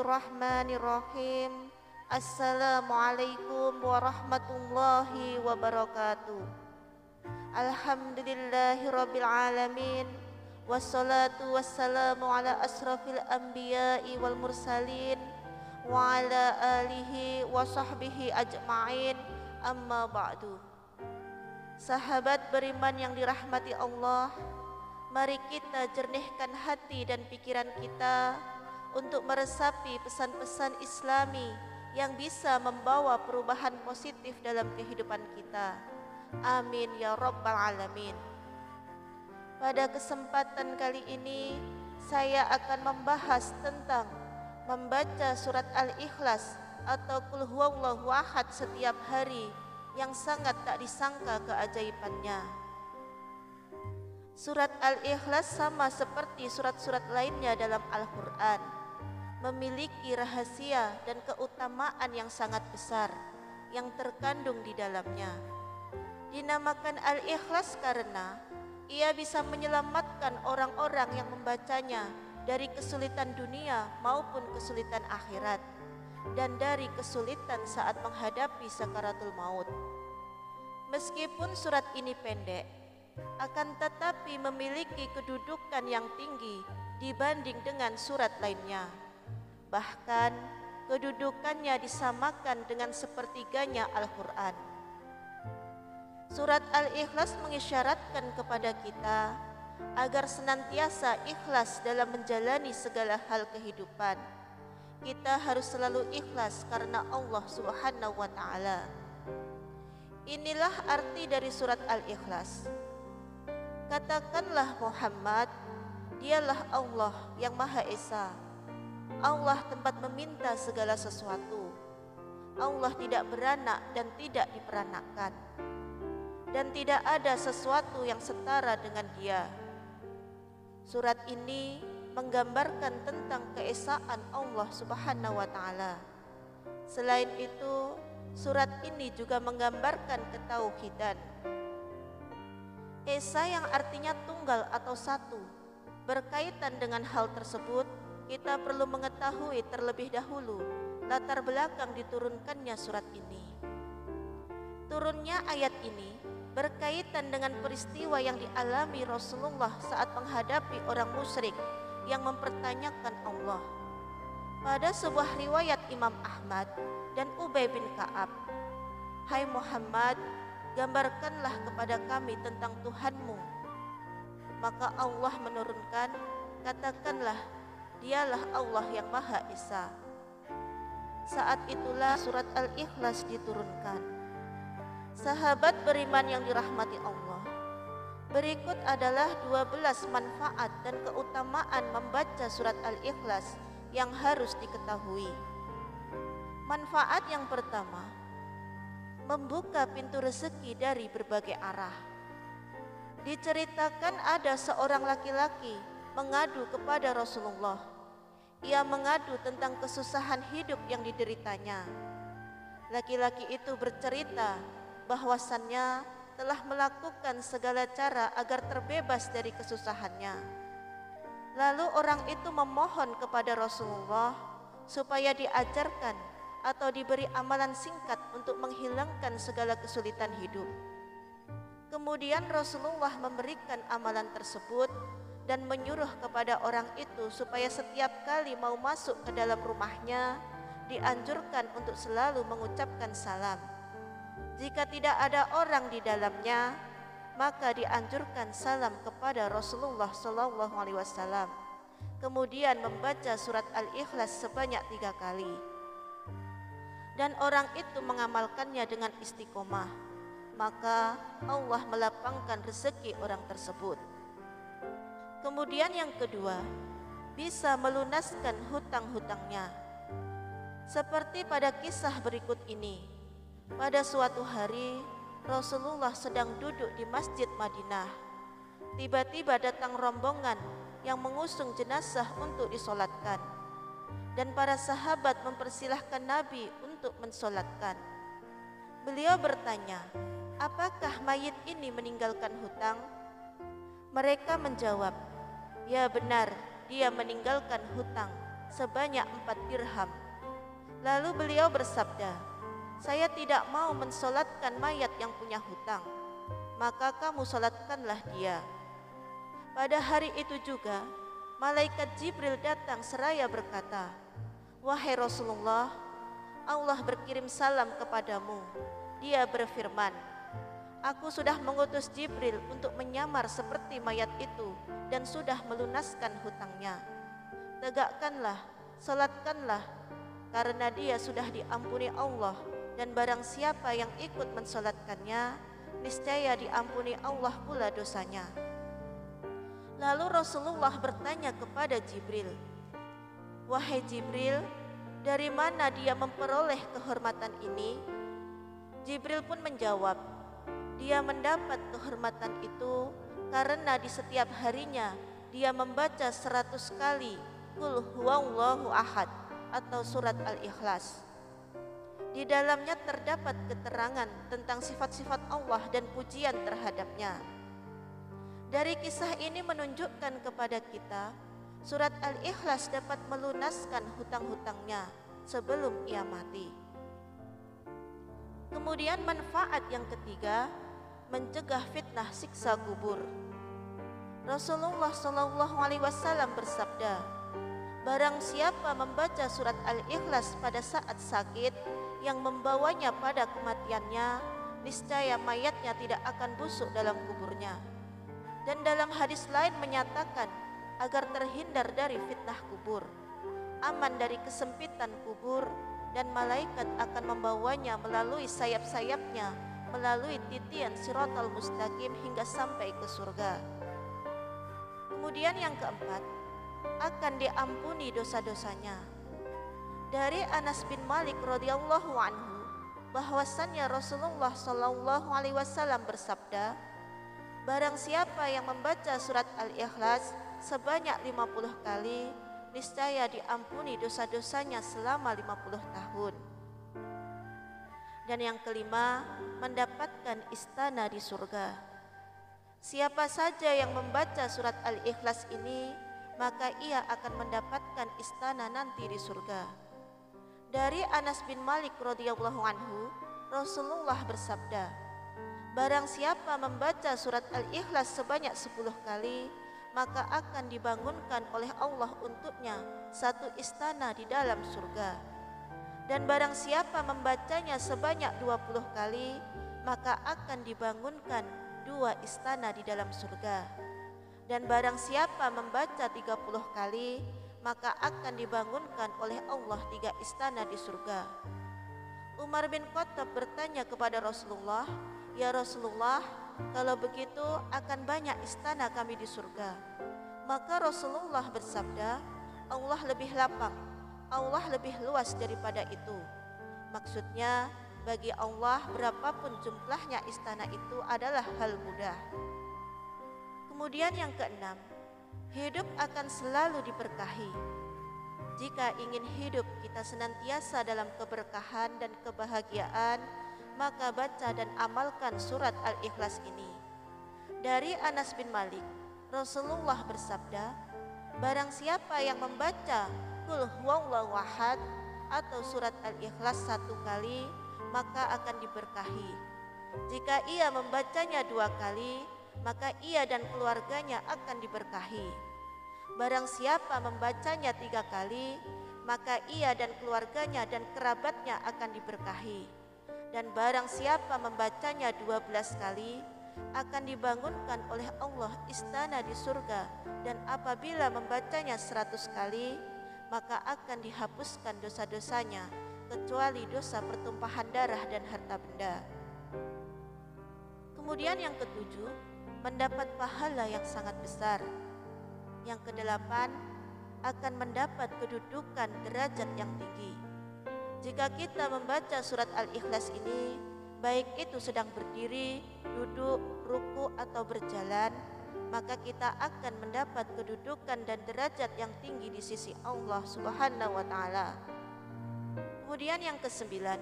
Bismillahirrahmanirrahim. Assalamualaikum warahmatullahi wabarakatuh. Alhamdulillahirabbil alamin. Wassalatu wassalamu ala asrafil anbiya'i wal mursalin wa ala alihi wa sahbihi ajma'in. Amma ba'du. Sahabat beriman yang dirahmati Allah, mari kita jernihkan hati dan pikiran kita untuk meresapi pesan-pesan Islami yang bisa membawa perubahan positif dalam kehidupan kita. Amin ya rabbal alamin. Pada kesempatan kali ini saya akan membahas tentang membaca surat Al-Ikhlas atau Qul huwallahu ahad setiap hari yang sangat tak disangka keajaibannya. Surat Al-Ikhlas sama seperti surat-surat lainnya dalam Al-Quran, memiliki rahasia dan keutamaan yang sangat besar yang terkandung di dalamnya. Dinamakan Al-Ikhlas karena ia bisa menyelamatkan orang-orang yang membacanya dari kesulitan dunia maupun kesulitan akhirat dan dari kesulitan saat menghadapi sakaratul maut. Meskipun surat ini pendek, akan tetapi memiliki kedudukan yang tinggi dibanding dengan surat lainnya. Bahkan kedudukannya disamakan dengan sepertiganya Al-Quran. Surat Al-Ikhlas mengisyaratkan kepada kita agar senantiasa ikhlas dalam menjalani segala hal kehidupan. Kita harus selalu ikhlas karena Allah Subhanahu wa Ta'ala. Inilah arti dari surat Al-Ikhlas. Katakanlah Muhammad, dialah Allah yang Maha Esa. Allah tempat meminta segala sesuatu. Allah tidak beranak dan tidak diperanakkan. Dan tidak ada sesuatu yang setara dengan Dia. Surat ini menggambarkan tentang keesaan Allah Subhanahu wa Ta'ala. Selain itu, surat ini juga menggambarkan ketauhidan. Esa yang artinya tunggal atau satu. Berkaitan dengan hal tersebut, kita perlu mengetahui terlebih dahulu latar belakang diturunkannya surat ini. Turunnya ayat ini berkaitan dengan peristiwa yang dialami Rasulullah saat menghadapi orang musyrik yang mempertanyakan Allah. Pada sebuah riwayat Imam Ahmad dan Ubay bin Ka'ab, "Hai Muhammad, gambarkanlah kepada kami tentang Tuhanmu." Maka Allah menurunkan, "Katakanlah, dialah Allah yang Maha Esa." Saat itulah surat Al-Ikhlas diturunkan. Sahabat beriman yang dirahmati Allah, berikut adalah 12 manfaat dan keutamaan membaca surat Al-Ikhlas yang harus diketahui. Manfaat yang pertama, membuka pintu rezeki dari berbagai arah. Diceritakan ada seorang laki-laki mengadu kepada Rasulullah. Ia mengadu tentang kesusahan hidup yang dideritanya. Laki-laki itu bercerita bahwasannya telah melakukan segala cara agar terbebas dari kesusahannya. Lalu orang itu memohon kepada Rasulullah supaya diajarkan atau diberi amalan singkat untuk menghilangkan segala kesulitan hidup. Kemudian Rasulullah memberikan amalan tersebut dan menyuruh kepada orang itu supaya setiap kali mau masuk ke dalam rumahnya dianjurkan untuk selalu mengucapkan salam. Jika tidak ada orang di dalamnya, maka dianjurkan salam kepada Rasulullah SAW. Kemudian membaca surat Al-Ikhlas sebanyak 3 kali. Dan orang itu mengamalkannya dengan istiqomah, maka Allah melapangkan rezeki orang tersebut. Kemudian yang kedua, bisa melunaskan hutang-hutangnya. Seperti pada kisah berikut ini. Pada suatu hari, Rasulullah sedang duduk di Masjid Madinah. Tiba-tiba datang rombongan yang mengusung jenazah untuk disolatkan. Dan para sahabat mempersilahkan Nabi untuk mensolatkan. Beliau bertanya, "Apakah mayit ini meninggalkan hutang?" Mereka menjawab, "Ya benar, dia meninggalkan hutang sebanyak 4 dirham. Lalu beliau bersabda, saya tidak mau mensolatkan mayat yang punya hutang, maka kamu solatkanlah dia. Pada hari itu juga, malaikat Jibril datang seraya berkata, wahai Rasulullah, Allah berkirim salam kepadamu. Dia berfirman, aku sudah mengutus Jibril untuk menyamar seperti mayat itu dan sudah melunaskan hutangnya. Tegakkanlah, salatkanlah, karena dia sudah diampuni Allah, dan barang siapa yang ikut mensolatkannya, niscaya diampuni Allah pula dosanya. Lalu Rasulullah bertanya kepada Jibril, wahai Jibril, dari mana dia memperoleh kehormatan ini? Jibril pun menjawab, dia mendapat kehormatan itu karena di setiap harinya dia membaca 100 kali Qul huwallahu ahad atau surat Al-Ikhlas. Di dalamnya terdapat keterangan tentang sifat-sifat Allah dan pujian terhadapnya. Dari kisah ini menunjukkan kepada kita, surat Al-Ikhlas dapat melunaskan hutang-hutangnya sebelum ia mati. Kemudian manfaat yang ketiga, mencegah fitnah siksa kubur. Rasulullah SAW bersabda, barang siapa membaca surat Al-Ikhlas pada saat sakit yang membawanya pada kematiannya, niscaya mayatnya tidak akan busuk dalam kuburnya. Dan dalam hadis lain menyatakan agar terhindar dari fitnah kubur, aman dari kesempitan kubur, dan malaikat akan membawanya melalui sayap-sayapnya, melalui titian Shiratal Mustaqim hingga sampai ke surga. Kemudian yang keempat, akan diampuni dosa-dosanya. Dari Anas bin Malik radhiyallahu anhu bahwasannya Rasulullah SAW bersabda, barang siapa yang membaca surat Al-Ikhlas sebanyak 50 kali, niscaya diampuni dosa-dosanya selama 50 tahun. Dan yang kelima, mendapatkan istana di surga. Siapa saja yang membaca surat Al-Ikhlas ini, maka ia akan mendapatkan istana nanti di surga. Dari Anas bin Malik radhiyallahu anhu, Rasulullah bersabda, barang siapa membaca surat Al-Ikhlas sebanyak 10 kali, maka akan dibangunkan oleh Allah untuknya satu istana di dalam surga. Dan barang siapa membacanya sebanyak 20 kali, maka akan dibangunkan 2 istana di dalam surga. Dan barang siapa membaca 30 kali, maka akan dibangunkan oleh Allah 3 istana di surga. Umar bin Khattab bertanya kepada Rasulullah, ya Rasulullah, kalau begitu akan banyak istana kami di surga. Maka Rasulullah bersabda, Allah lebih lapang, Allah lebih luas daripada itu. Maksudnya, bagi Allah berapapun jumlahnya istana itu adalah hal mudah. Kemudian yang keenam, hidup akan selalu diberkahi. Jika ingin hidup kita senantiasa dalam keberkahan dan kebahagiaan, maka baca dan amalkan surat Al-Ikhlas ini. Dari Anas bin Malik, Rasulullah bersabda, barang siapa yang membaca Qul huwallahu ahad atau surat Al-Ikhlas 1 kali, maka akan diberkahi. Jika ia membacanya 2 kali, maka ia dan keluarganya akan diberkahi. Barang siapa membacanya 3 kali, maka ia dan keluarganya dan kerabatnya akan diberkahi. Dan barang siapa membacanya 12 kali, akan dibangunkan oleh Allah istana di surga. Dan apabila membacanya 100 kali, maka akan dihapuskan dosa-dosanya, kecuali dosa pertumpahan darah dan harta benda. Kemudian yang ketujuh, mendapat pahala yang sangat besar. Yang kedelapan, akan mendapat kedudukan derajat yang tinggi. Jika kita membaca surat Al-Ikhlas ini, baik itu sedang berdiri, duduk, ruku atau berjalan, maka kita akan mendapat kedudukan dan derajat yang tinggi di sisi Allah Subhanahu wa taala. Kemudian yang kesembilan,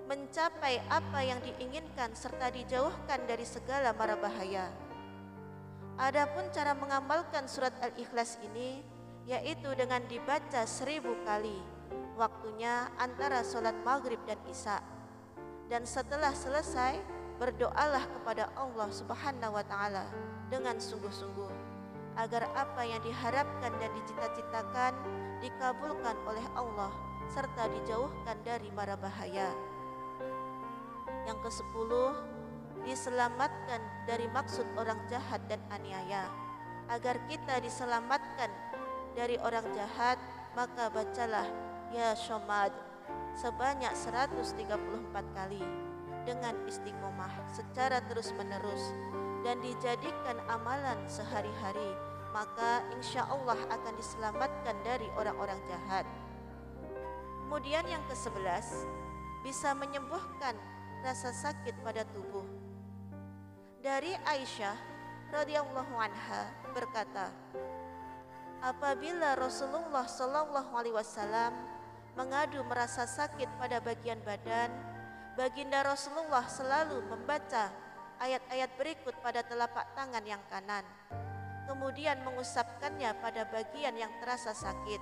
mencapai apa yang diinginkan serta dijauhkan dari segala mara bahaya. Adapun cara mengamalkan surat Al-Ikhlas ini, yaitu dengan dibaca 1000 kali. Waktunya antara sholat maghrib dan isya. Dan setelah selesai, berdoalah kepada Allah Subhanahu wa Ta'ala dengan sungguh-sungguh, agar apa yang diharapkan dan dicita-citakan dikabulkan oleh Allah serta dijauhkan dari mara bahaya. Yang ke-10, diselamatkan dari maksud orang jahat dan aniaya. Agar kita diselamatkan dari orang jahat, maka bacalah Ya Syomad sebanyak 134 kali dengan istiqomah secara terus-menerus dan dijadikan amalan sehari-hari, maka insya Allah akan diselamatkan dari orang-orang jahat. Kemudian yang ke-11, bisa menyembuhkan rasa sakit pada tubuh. Dari Aisyah radhiyallahu anha berkata, apabila Rasulullah sallallahu alaihi wasallam mengadu merasa sakit pada bagian badan, baginda Rasulullah selalu membaca ayat-ayat berikut pada telapak tangan yang kanan, kemudian mengusapkannya pada bagian yang terasa sakit,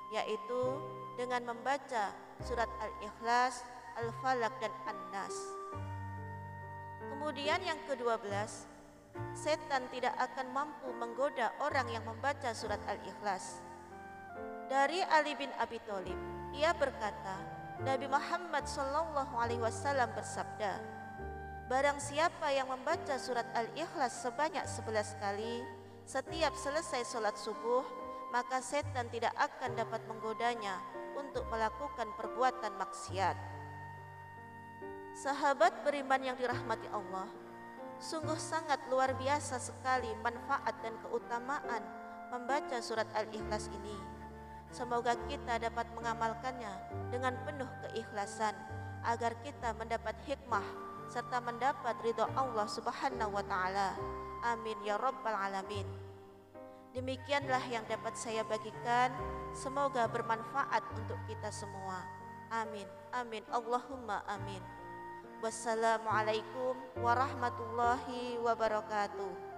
yaitu dengan membaca surat Al-Ikhlas, Al-Falaq dan An-Nas. Kemudian yang ke-12, setan tidak akan mampu menggoda orang yang membaca surat Al-Ikhlas. Dari Ali bin Abi Thalib, ia berkata, Nabi Muhammad SAW bersabda, barang siapa yang membaca surat Al-Ikhlas sebanyak 11 kali setiap selesai sholat subuh, maka setan tidak akan dapat menggodanya untuk melakukan perbuatan maksiat. Sahabat beriman yang dirahmati Allah, sungguh sangat luar biasa sekali manfaat dan keutamaan membaca surat Al-Ikhlas ini. Semoga kita dapat mengamalkannya dengan penuh keikhlasan agar kita mendapat hikmah serta mendapat ridha Allah Subhanahu wa Ta'ala. Amin ya rabbal alamin. Demikianlah yang dapat saya bagikan, semoga bermanfaat untuk kita semua. Amin, amin, Allahumma amin. Wassalamualaikum warahmatullahi wabarakatuh.